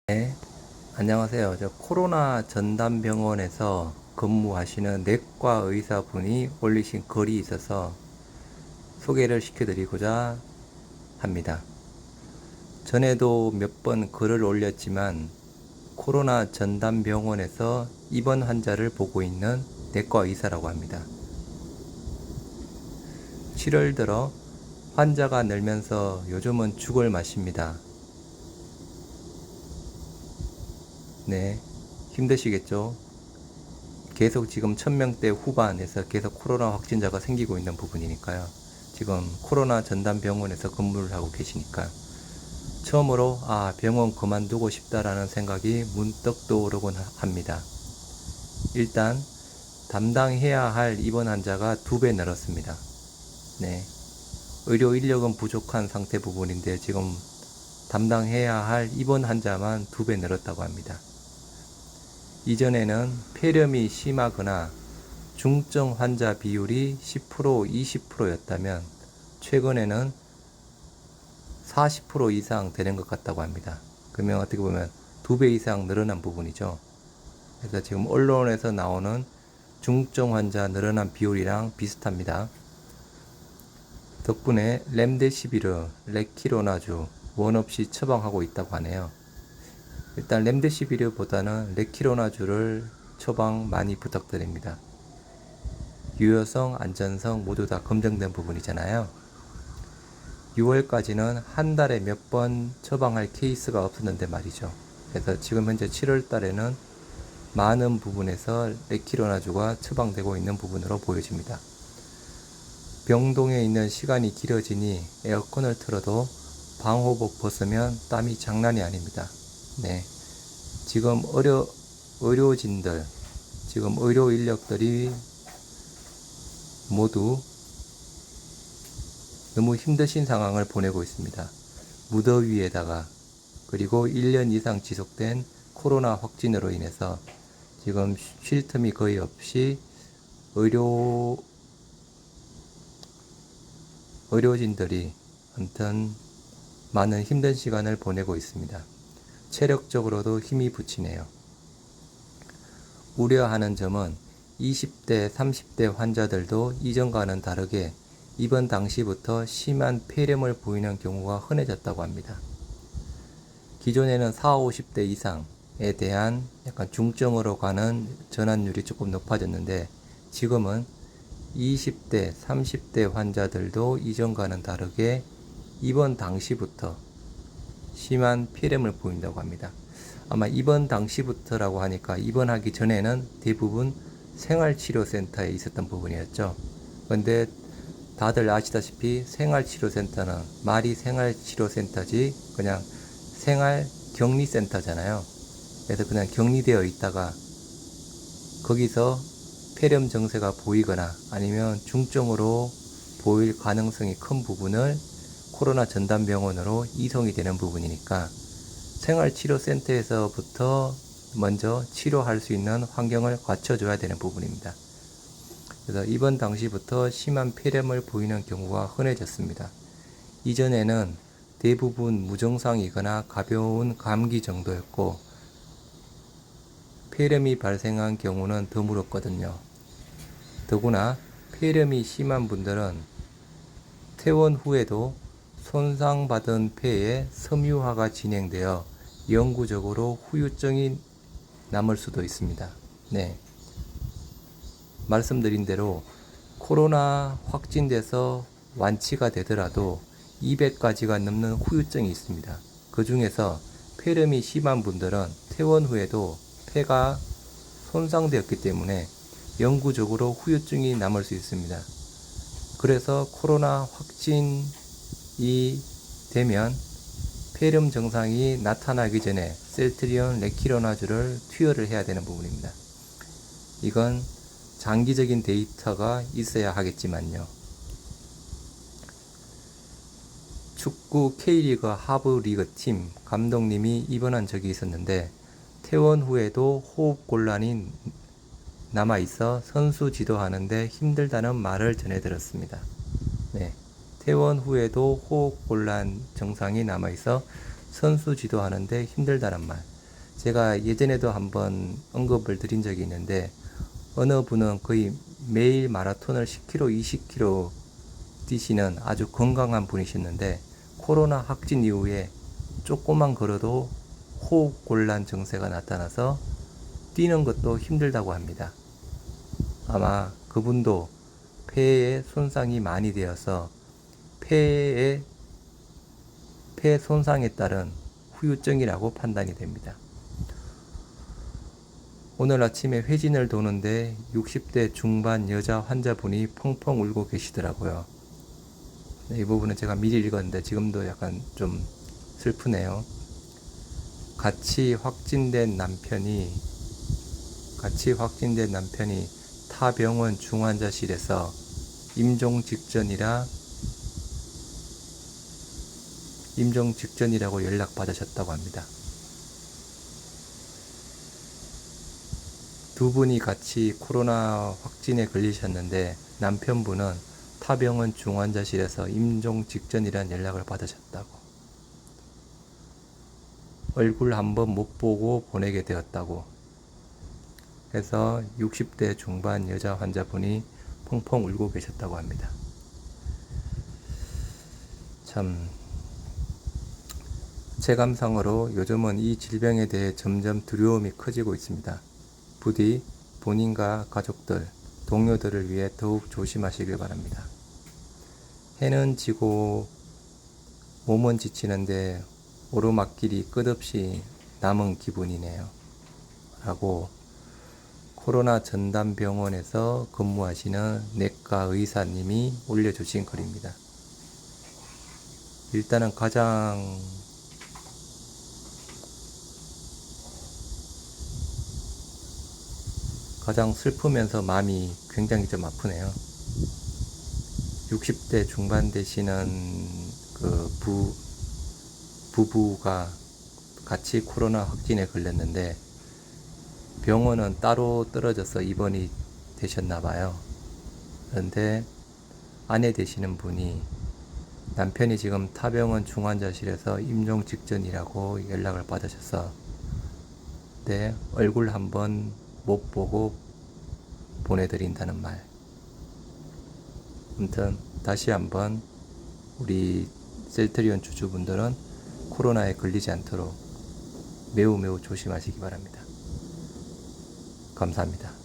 네, 안녕하세요. 저 코로나 전담병원에서 근무하시는 내과 의사분이 올리신 글이 있어서 소개를 시켜드리고자 합니다. 전에도 몇 번 글을 올렸지만 코로나 전담병원에서 입원 환자를 보고 있는 내과 의사라고 합니다. 7월 들어 환자가 늘면서 요즘은 죽을 맛입니다. 네, 힘드시겠죠? 계속 지금 1000명대 후반에서 계속 코로나 확진자가 생기고 있는 부분이니까요. 지금 코로나 전담병원에서 근무를 하고 계시니까 처음으로 병원 그만두고 싶다라는 생각이 문득 떠오르곤 합니다. 일단 담당해야 할 입원 환자가 2배 늘었습니다. 네, 의료 인력은 부족한 상태 부분인데 지금 담당해야 할 입원 환자만 2배 늘었다고 합니다. 이전에는 폐렴이 심하거나 중증 환자 비율이 10% 20%였다면 최근에는 40% 이상 되는 것 같다고 합니다. 그러면 어떻게 보면 2배 이상 늘어난 부분이죠. 그래서 지금 언론에서 나오는 중증 환자 늘어난 비율이랑 비슷합니다. 덕분에 렘데시비르, 레키로나주 원 없이 처방하고 있다고 하네요. 일단 렘데시비르보다는 레키로나주를 처방 많이 부탁드립니다. 유효성, 안전성 모두 다 검증된 부분이잖아요. 6월까지는 한 달에 몇 번 처방할 케이스가 없었는데 말이죠. 그래서 지금 현재 7월 달에는 많은 부분에서 레키로나주가 처방되고 있는 부분으로 보여집니다. 병동에 있는 시간이 길어지니 에어컨을 틀어도 방호복 벗으면 땀이 장난이 아닙니다. 네. 지금 의료진들, 지금 의료 인력들이 모두 너무 힘드신 상황을 보내고 있습니다. 무더위에다가 그리고 1년 이상 지속된 코로나 확진으로 인해서 지금 쉴 틈이 거의 없이 의료진들이 아무튼 많은 힘든 시간을 보내고 있습니다. 체력적으로도 힘이 붙이네요. 우려하는 점은 20대, 30대 환자들도 이전과는 다르게 입원 당시부터 심한 폐렴을 보이는 경우가 흔해졌다고 합니다. 기존에는 40, 50대 이상에 대한 약간 중증으로 가는 전환율이 조금 높아졌는데 지금은 20대, 30대 환자들도 이전과는 다르게 입원 당시부터 심한 폐렴을 보인다고 합니다. 아마 입원 당시부터라고 하니까 입원하기 전에는 대부분 생활치료센터에 있었던 부분이었죠. 그런데 다들 아시다시피 생활치료센터는 말이 생활치료센터지 그냥 생활격리센터잖아요. 그래서 그냥 격리되어 있다가 거기서 폐렴 증세가 보이거나 아니면 중증으로 보일 가능성이 큰 부분을 코로나 전담병원으로 이송이 되는 부분이니까 생활치료센터에서부터 먼저 치료할 수 있는 환경을 갖춰줘야 되는 부분입니다. 그래서 입원 당시부터 심한 폐렴을 보이는 경우가 흔해졌습니다. 이전에는 대부분 무증상이거나 가벼운 감기 정도였고 폐렴이 발생한 경우는 드물었거든요. 더구나 폐렴이 심한 분들은 퇴원 후에도 손상받은 폐에 섬유화가 진행되어 영구적으로 후유증이 남을 수도 있습니다. 네. 말씀드린 대로 코로나 확진돼서 완치가 되더라도 200가지가 넘는 후유증이 있습니다. 그 중에서 폐렴이 심한 분들은 퇴원 후에도 폐가 손상되었기 때문에 영구적으로 후유증이 남을 수 있습니다. 그래서 코로나 확진이 되면 폐렴 증상이 나타나기 전에 셀트리온, 레키로나주를 투여를 해야 되는 부분입니다. 이건 장기적인 데이터가 있어야 하겠지만요. 축구 K리그 하브리그 팀 감독님이 입원한 적이 있었는데 퇴원 후에도 호흡곤란이 남아있어 선수 지도하는데 힘들다는 말을 전해 들었습니다. 네. 퇴원 후에도 호흡곤란 증상이 남아있어 선수 지도하는데 힘들다는 말. 제가 예전에도 한번 언급을 드린 적이 있는데, 어느 분은 거의 매일 마라톤을 10km, 20km 뛰시는 아주 건강한 분이셨는데, 코로나 확진 이후에 조금만 걸어도 호흡곤란 증세가 나타나서 뛰는 것도 힘들다고 합니다. 아마 그분도 폐에 손상이 많이 되어서 폐 손상에 따른 후유증이라고 판단이 됩니다. 오늘 아침에 회진을 도는데 60대 중반 여자 환자분이 펑펑 울고 계시더라고요. 이 부분은 제가 미리 읽었는데 지금도 약간 좀 슬프네요. 같이 확진된 남편이 타 병원 중환자실에서 임종 직전이라고 연락받으셨다고 합니다. 두 분이 같이 코로나 확진에 걸리셨는데 남편분은 타 병원 중환자실에서 임종 직전이란 연락을 받으셨다고. 얼굴 한번 못 보고 보내게 되었다고 해서 60대 중반 여자 환자분이 펑펑 울고 계셨다고 합니다. 참, 체감상으로 요즘은 이 질병에 대해 점점 두려움이 커지고 있습니다. 부디 본인과 가족들, 동료들을 위해 더욱 조심하시길 바랍니다. 해는 지고 몸은 지치는데 오르막길이 끝없이 남은 기분이네요. 라고 코로나 전담병원에서 근무하시는 내과 의사님이 올려주신 글입니다. 일단은 가장 슬프면서 마음이 굉장히 좀 아프네요. 60대 중반 되시는 그 부부가 같이 코로나 확진에 걸렸는데 병원은 따로 떨어져서 입원이 되셨나 봐요. 그런데 아내 되시는 분이 남편이 지금 타병원 중환자실에서 임종 직전이라고 연락을 받으셔서 내 얼굴 한번 못 보고 보내드린다는 말. 아무튼 다시 한번 우리 셀트리온 주주분들은 코로나에 걸리지 않도록 매우 조심하시기 바랍니다. 감사합니다.